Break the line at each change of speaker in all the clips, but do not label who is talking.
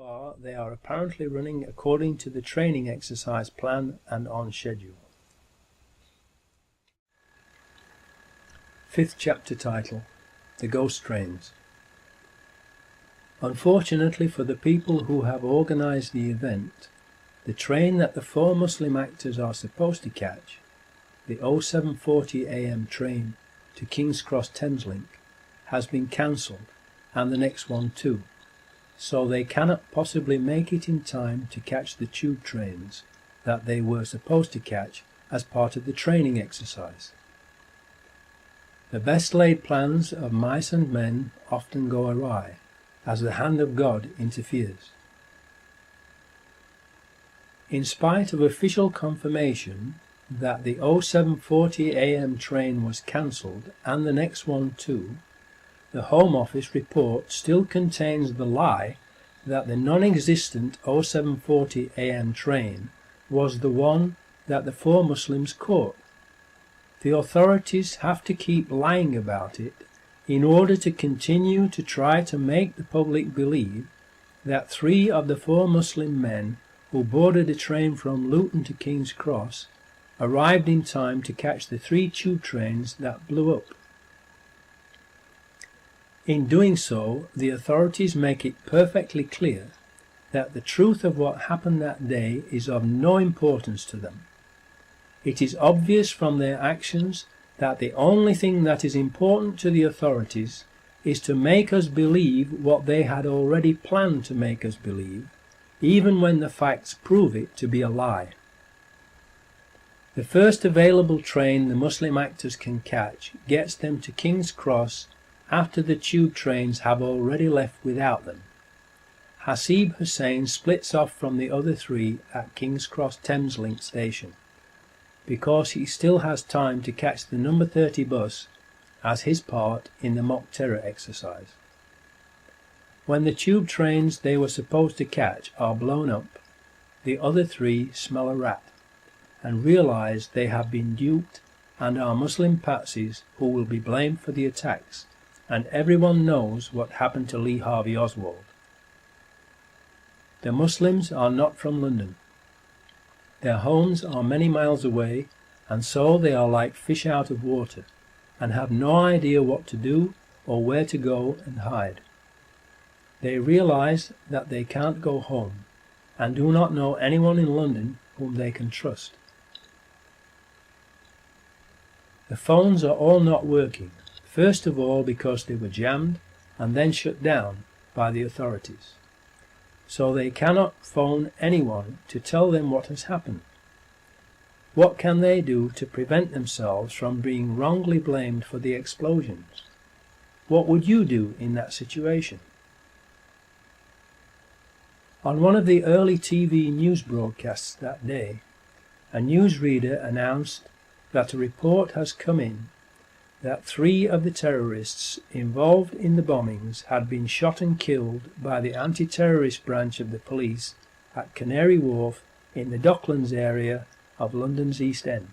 far, they are apparently running according to the training exercise plan and on schedule. Fifth chapter title: The Ghost Trains. Unfortunately for the people who have organized the event, the train that the 4 Muslim actors are supposed to catch, the 0740 AM train to King's Cross Thameslink, has been cancelled, and the next one too, so they cannot possibly make it in time to catch the tube trains that they were supposed to catch as part of the training exercise. The best laid plans of mice and men often go awry, as the hand of God interferes. In spite of official confirmation that the 0740 AM train was cancelled and the next one too, the Home Office report still contains the lie that the non-existent 0740 AM train was the one that the 4 Muslims caught. The authorities have to keep lying about it in order to continue to try to make the public believe that 3 of the 4 Muslim men who boarded a train from Luton to King's Cross arrived in time to catch the 3 tube trains that blew up. In doing so, the authorities make it perfectly clear that the truth of what happened that day is of no importance to them. It is obvious from their actions that the only thing that is important to the authorities is to make us believe what they had already planned to make us believe, even when the facts prove it to be a lie. The first available train the Muslim actors can catch gets them to King's Cross after the tube trains have already left without them. Hasib Hussain splits off from the other 3 at King's Cross Thameslink station, because he still has time to catch the number 30 bus as his part in the mock terror exercise. When the tube trains they were supposed to catch are blown up, the other 3 smell a rat and realize they have been duped and are Muslim patsies who will be blamed for the attacks, and everyone knows what happened to Lee Harvey Oswald. The Muslims are not from London. Their homes are many miles away, and so they are like fish out of water, and have no idea what to do or where to go and hide. They realize that they can't go home, and do not know anyone in London whom they can trust. The phones are all not working, first of all because they were jammed and then shut down by the authorities. So they cannot phone anyone to tell them what has happened. What can they do to prevent themselves from being wrongly blamed for the explosions? What would you do in that situation? On one of the early TV news broadcasts that day, a newsreader announced that a report has come in that 3 of the terrorists involved in the bombings had been shot and killed by the anti-terrorist branch of the police at Canary Wharf in the Docklands area of London's East End.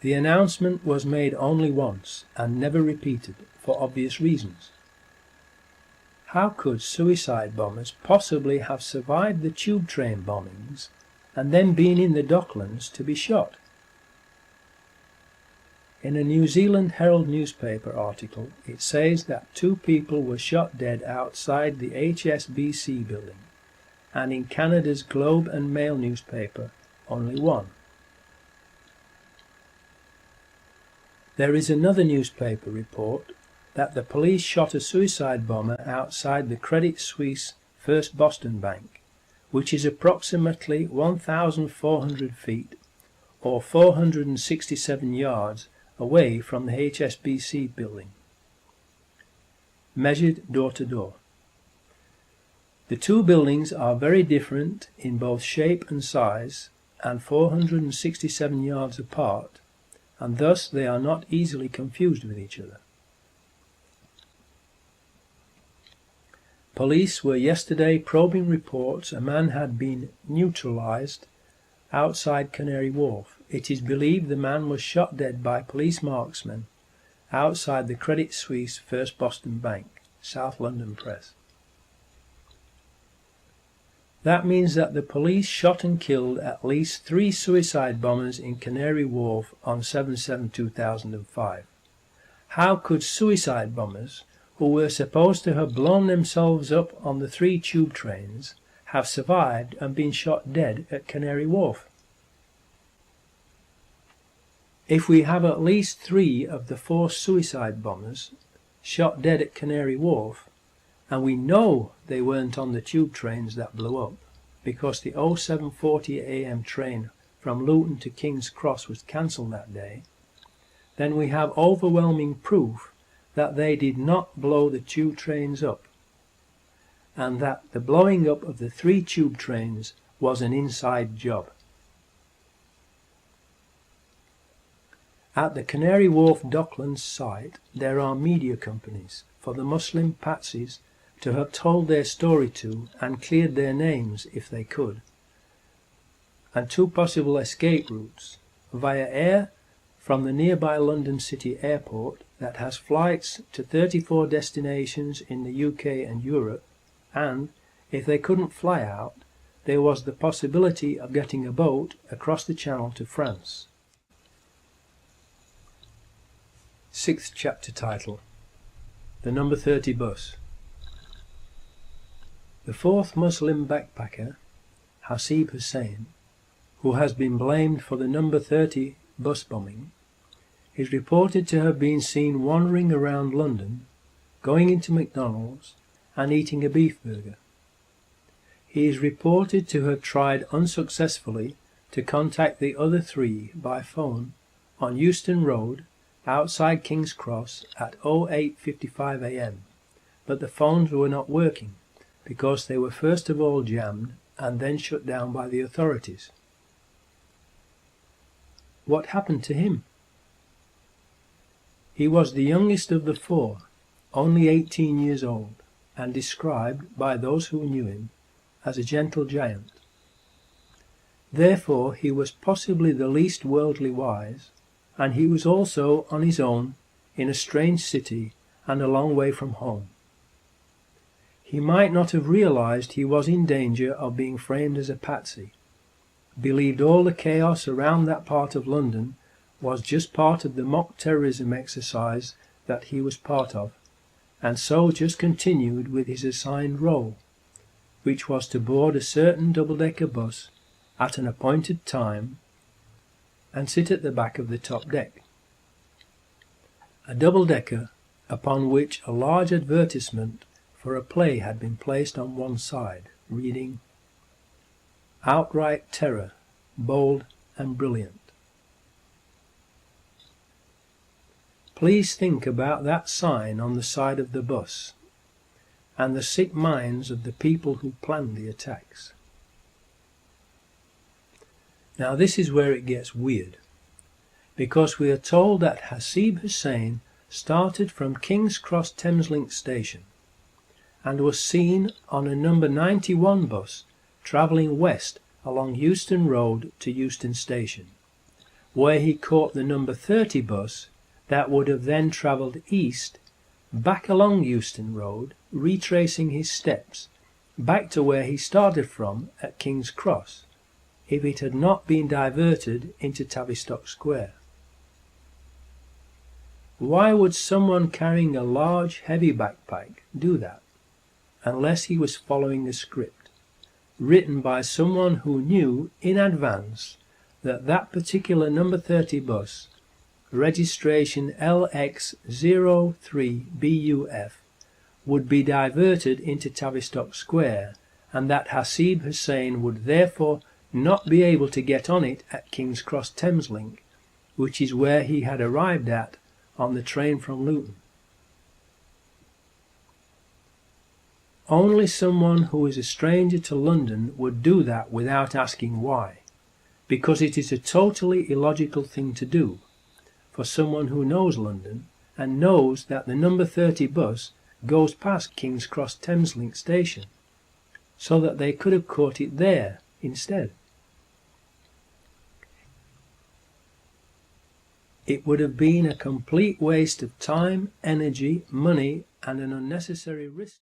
The announcement was made only once and never repeated for obvious reasons. How could suicide bombers possibly have survived the tube train bombings and then been in the Docklands to be shot? In a New Zealand Herald newspaper article, it says that 2 people were shot dead outside the HSBC building, and in Canada's Globe and Mail newspaper, only 1. There is another newspaper report that the police shot a suicide bomber outside the Credit Suisse First Boston Bank, which is approximately 1,400 feet or 467 yards away from the HSBC building, measured door to door. The 2 buildings are very different in both shape and size, and 467 yards apart, and thus they are not easily confused with each other. Police were yesterday probing reports a man had been neutralized outside Canary Wharf. It is believed the man was shot dead by police marksmen outside the Credit Suisse First Boston Bank, South London Press. That means that the police shot and killed at least 3 suicide bombers in Canary Wharf on 7/7/2005. How could suicide bombers, who were supposed to have blown themselves up on the 3 tube trains, have survived and been shot dead at Canary Wharf? If we have at least 3 of the 4 suicide bombers shot dead at Canary Wharf, and we know they weren't on the tube trains that blew up, because the 07:40 AM train from Luton to King's Cross was cancelled that day, then we have overwhelming proof that they did not blow the tube trains up, and that the blowing up of the 3 tube trains was an inside job. At the Canary Wharf Docklands site there are media companies for the Muslim patsies to have told their story to and cleared their names if they could, and 2 possible escape routes: via air from the nearby London City Airport that has flights to 34 destinations in the UK and Europe, and, if they couldn't fly out, there was the possibility of getting a boat across the Channel to France. 6th chapter title: The Number 30 Bus. The 4th Muslim backpacker, Hasib Hussain, who has been blamed for the number 30 bus bombing, is reported to have been seen wandering around London, going into McDonald's and eating a beef burger. He is reported to have tried unsuccessfully to contact the other 3 by phone on Euston Road outside King's Cross at 08:55 AM, but the phones were not working because they were first of all jammed and then shut down by the authorities. What happened to him? He was the youngest of the 4, only 18 years old, and described, by those who knew him, as a gentle giant. Therefore he was possibly the least worldly wise, and he was also on his own in a strange city and a long way from home. He might not have realized he was in danger of being framed as a patsy, believed all the chaos around that part of London was just part of the mock terrorism exercise that he was part of, and so just continued with his assigned role, which was to board a certain double-decker bus at an appointed time and sit at the back of the top deck. A double-decker upon which a large advertisement for a play had been placed on one side, reading, "Outright terror, bold and brilliant." Please think about that sign on the side of the bus, and the sick minds of the people who planned the attacks. Now this is where it gets weird, because we are told that Hasib Hussain started from King's Cross Thameslink station and was seen on a number 91 bus travelling west along Euston Road to Euston Station, where he caught the number 30 bus that would have then travelled east back along Euston Road, retracing his steps back to where he started from at King's Cross, if it had not been diverted into Tavistock Square. Why would someone carrying a large, heavy backpack do that, unless he was following a script, written by someone who knew in advance that that particular number 30 bus, registration LX03BUF, would be diverted into Tavistock Square, and that Hasib Hussain would therefore not be able to get on it at King's Cross Thameslink, which is where he had arrived at on the train from Luton. Only someone who is a stranger to London would do that without asking why, because it is a totally illogical thing to do for someone who knows London and knows that the number 30 bus goes past King's Cross Thameslink station, so that they could have caught it there instead. It would have been a complete waste of time, energy, money, and an unnecessary risk.